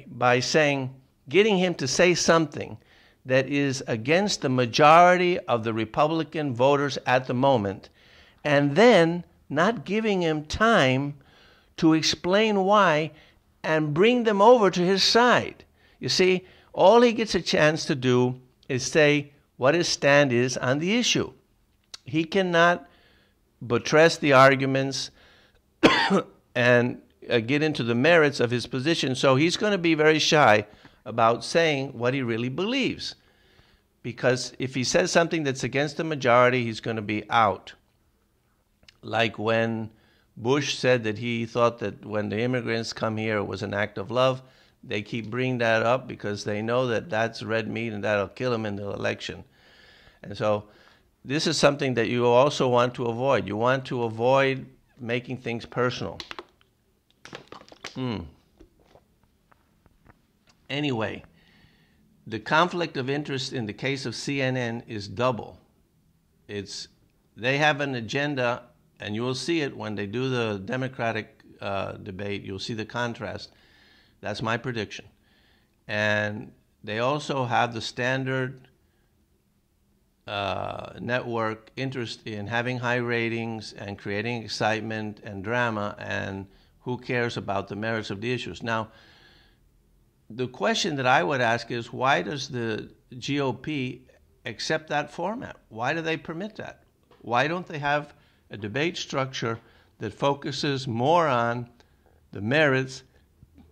by getting him to say something that is against the majority of the Republican voters at the moment, and then not giving him time to explain why and bring them over to his side. You see, all he gets a chance to do is say what his stand is on the issue. He cannot buttress the arguments and get into the merits of his position, so he's going to be very shy about saying what he really believes. Because if he says something that's against the majority, he's going to be out. Like when Bush said that he thought that when the immigrants come here, it was an act of love. They keep bringing that up because they know that that's red meat and that'll kill him in the election. And so this is something that you also want to avoid. You want to avoid making things personal. Anyway, the conflict of interest in the case of CNN is double. They have an agenda, and you will see it when they do the Democratic debate. You'll see the contrast. That's my prediction. And they also have the standard network interest in having high ratings and creating excitement and drama, and who cares about the merits of the issues. Now, the question that I would ask is, why does the GOP accept that format? Why do they permit that? Why don't they have a debate structure that focuses more on the merits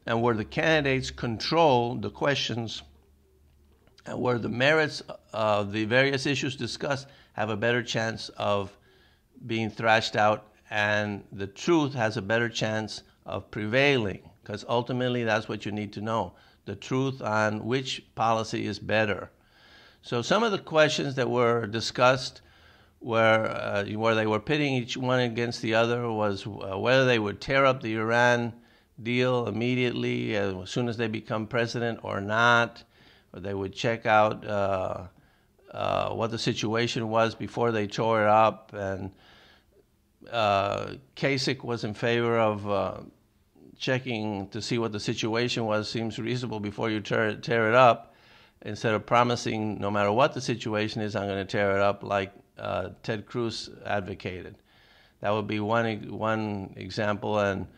and where the candidates control the questions and where the merits of the various issues discussed have a better chance of being thrashed out and the truth has a better chance of prevailing? Because ultimately that's what you need to know, the truth on which policy is better. So some of the questions that were discussed where they were pitting each one against the other was whether they would tear up the Iran deal immediately as soon as they become president or not, or they would check out what the situation was before they tore it up. And Kasich was in favor of checking to see what the situation was, seems reasonable before you tear it up, instead of promising no matter what the situation is, I'm going to tear it up, like Ted Cruz advocated. That would be one example. And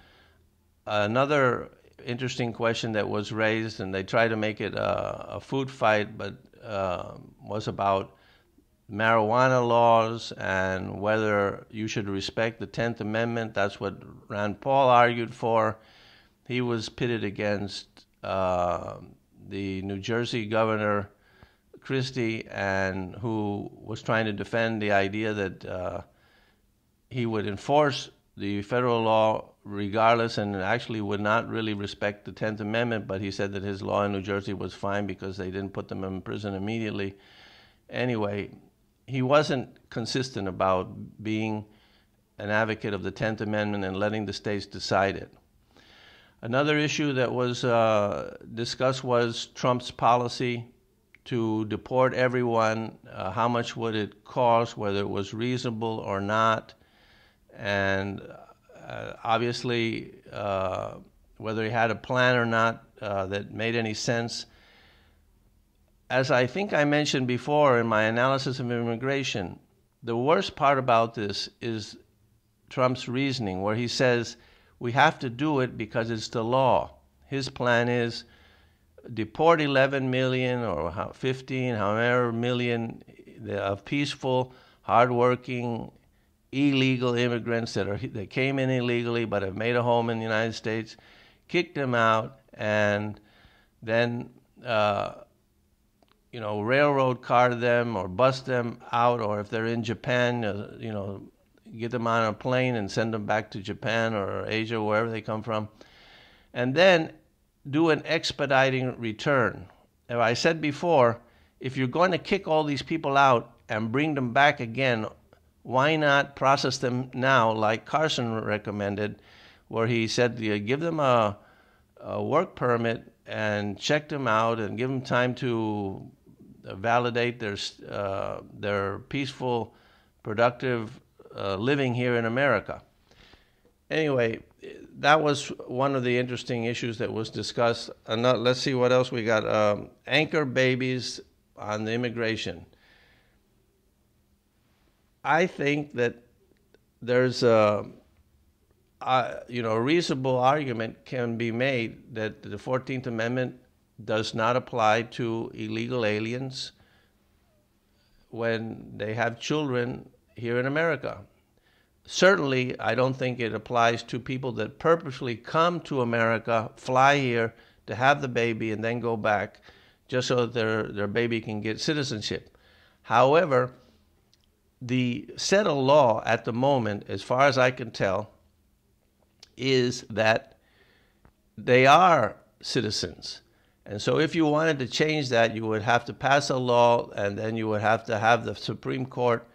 another interesting question that was raised, and they tried to make it a food fight, but was about marijuana laws and whether you should respect the 10th Amendment. That's what Rand Paul argued for. He was pitted against the New Jersey governor, Christie, and who was trying to defend the idea that he would enforce the federal law regardless and actually would not really respect the 10th Amendment, but he said that his law in New Jersey was fine because they didn't put them in prison immediately. Anyway, he wasn't consistent about being an advocate of the 10th Amendment and letting the states decide it. Another issue that was discussed was Trump's policy to deport everyone. How much would it cost, whether it was reasonable or not, and obviously whether he had a plan or not that made any sense. As I think I mentioned before in my analysis of immigration, the worst part about this is Trump's reasoning, where he says we have to do it because it's the law. His plan is deport 11 million or 15, however million of peaceful, hardworking, illegal immigrants that came in illegally but have made a home in the United States, kick them out, and then railroad car them or bus them out, or if they're in Japan, get them on a plane and send them back to Japan or Asia, wherever they come from, and then do an expediting return. As I said before, if you're going to kick all these people out and bring them back again, why not process them now, like Carson recommended, where he said give them a work permit and check them out and give them time to validate their peaceful, productive living here in America. Anyway, that was one of the interesting issues that was discussed. Let's see what else we got. Anchor babies on the immigration. I think that there's a reasonable argument can be made that the 14th Amendment does not apply to illegal aliens when they have children here in America. Certainly, I don't think it applies to people that purposely come to America, fly here to have the baby, and then go back just so that their baby can get citizenship. However, the settled law at the moment, as far as I can tell, is that they are citizens. And so if you wanted to change that, you would have to pass a law, and then you would have to have the Supreme Court